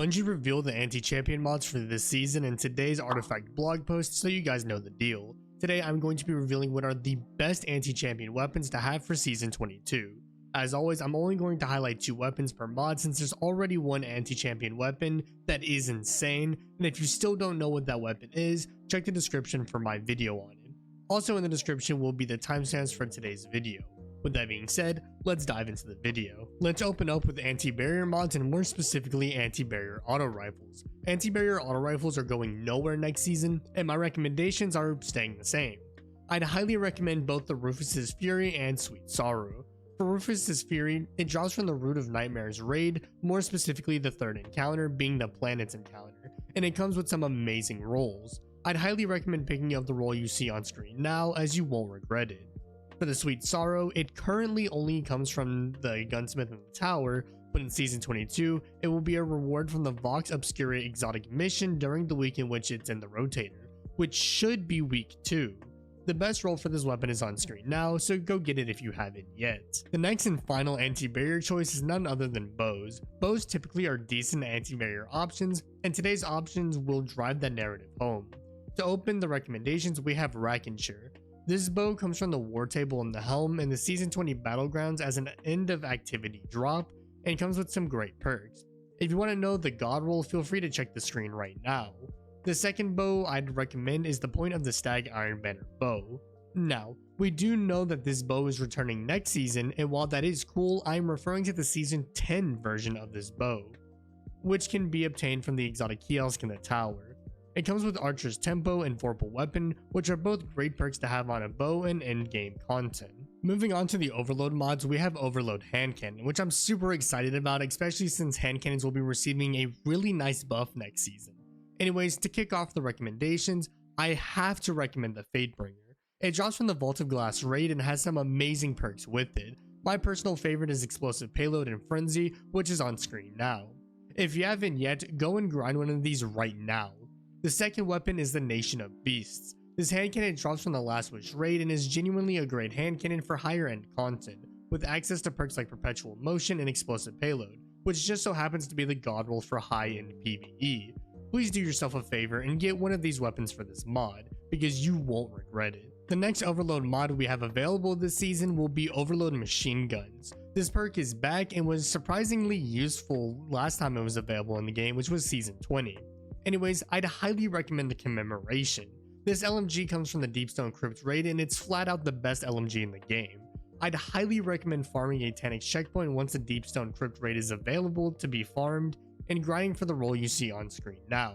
Bungie revealed the anti-champion mods for this season in today's artifact blog post, so you guys know the deal. Today I'm going to be revealing what are the best anti-champion weapons to have for season 22. As always, I'm only going to highlight 2 weapons per mod since there's already one anti-champion weapon that is insane, and if you still don't know what that weapon is, check the description for my video on it. Also in the description will be the timestamps for today's video. With that being said, let's dive into the video. Let's open up with anti-barrier mods and more specifically anti-barrier auto rifles. Anti-barrier auto rifles are going nowhere next season and my recommendations are staying the same. I'd highly recommend both the Rufus's Fury and Sweet Sorrow. For Rufus's Fury, it draws from the Root of Nightmares raid, more specifically the 3rd encounter being the Planets encounter, and it comes with some amazing rolls. I'd highly recommend picking up the roll you see on screen now as you won't regret it. For the Sweet Sorrow, it currently only comes from the Gunsmith in the Tower, but in Season 22, it will be a reward from the Vox Obscura exotic mission during the week in which it's in the rotator, which should be week 2. The best roll for this weapon is on screen now, so go get it if you haven't yet. The next and final anti-barrier choice is none other than bows. Bows typically are decent anti-barrier options, and today's options will drive that narrative home. To open the recommendations, we have Rackensure. This bow comes from the war table in the helm in the Season 20 battlegrounds as an end of activity drop and comes with some great perks. If you want to know the god roll, feel free to check the screen right now. The second bow I'd recommend is the Point of the Stag Iron Banner bow. Now, we do know that this bow is returning next season, and while that is cool, I'm referring to the Season 10 version of this bow, which can be obtained from the exotic kiosk in the tower. It comes with Archer's Tempo and Vorpal Weapon, which are both great perks to have on a bow and endgame content. Moving on to the Overload mods, we have Overload Hand Cannon, which I'm super excited about, especially since hand cannons will be receiving a really nice buff next season. Anyways, to kick off the recommendations, I have to recommend the Fatebringer. It drops from the Vault of Glass raid and has some amazing perks with it. My personal favorite is Explosive Payload and Frenzy, which is on screen now. If you haven't yet, go and grind one of these right now. The second weapon is the Nation of Beasts. This hand cannon drops from the Last Wish raid and is genuinely a great hand cannon for higher end content, with access to perks like Perpetual Motion and Explosive Payload, which just so happens to be the god roll for high end PvE. Please do yourself a favor and get one of these weapons for this mod, because you won't regret it. The next Overload mod we have available this season will be Overload Machine Guns. This perk is back and was surprisingly useful last time it was available in the game, which was Season 20. Anyways, I'd highly recommend the Commemoration. This LMG comes from the Deepstone Crypt raid and it's flat out the best LMG in the game. I'd highly recommend farming a 10x checkpoint once the Deepstone Crypt raid is available to be farmed and grinding for the roll you see on screen now.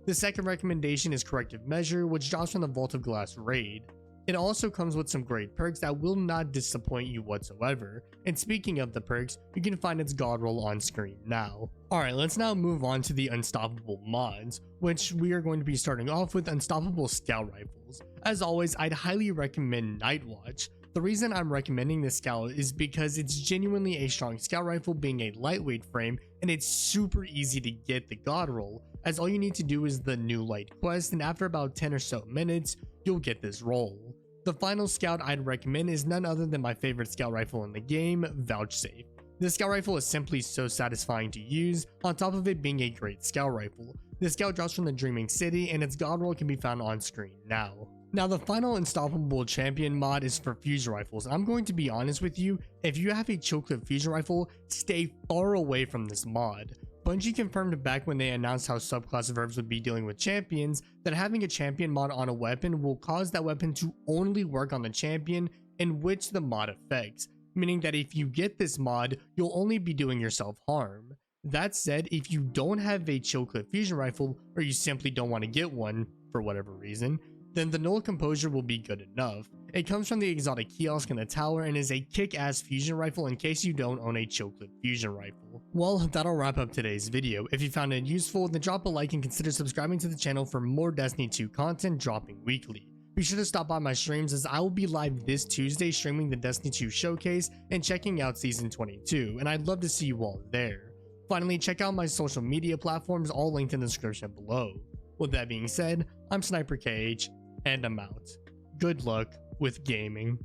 The second recommendation is Corrective Measure, which drops from the Vault of Glass raid. It also comes with some great perks that will not disappoint you whatsoever, and speaking of the perks, you can find its god roll on screen now. Alright, let's now move on to the Unstoppable mods, which we are going to be starting off with Unstoppable Scout Rifles. As always, I'd highly recommend Night Watch. The reason I'm recommending this scout is because it's genuinely a strong scout rifle being a lightweight frame, and it's super easy to get the god roll, as all you need to do is the New Light quest, and after about 10 or so minutes, you'll get this roll. The final scout I'd recommend is none other than my favorite scout rifle in the game, Vouchsafe. This scout rifle is simply so satisfying to use, on top of it being a great scout rifle. This scout drops from the Dreaming City and its god roll can be found on screen now. Now the final Unstoppable Champion mod is for fusion rifles. I'm going to be honest with you, if you have a Chill Clip fusion rifle, stay far away from this mod. Bungie confirmed back when they announced how subclass verbs would be dealing with champions that having a champion mod on a weapon will cause that weapon to only work on the champion in which the mod affects, meaning that if you get this mod, you'll only be doing yourself harm. That said, if you don't have a Chill Clip fusion rifle or you simply don't want to get one for whatever reason, then the Null Composure will be good enough. It comes from the exotic kiosk in the tower and is a kick-ass fusion rifle in case you don't own a Chill Clip fusion rifle. Well, that'll wrap up today's video. If you found it useful, then drop a like and consider subscribing to the channel for more Destiny 2 content dropping weekly. Be sure to stop by my streams as I will be live this Tuesday streaming the Destiny 2 showcase and checking out Season 22, and I'd love to see you all there. Finally, check out my social media platforms, all linked in the description below. With that being said, I'm SniperKH, and I'm out. Good luck with gaming.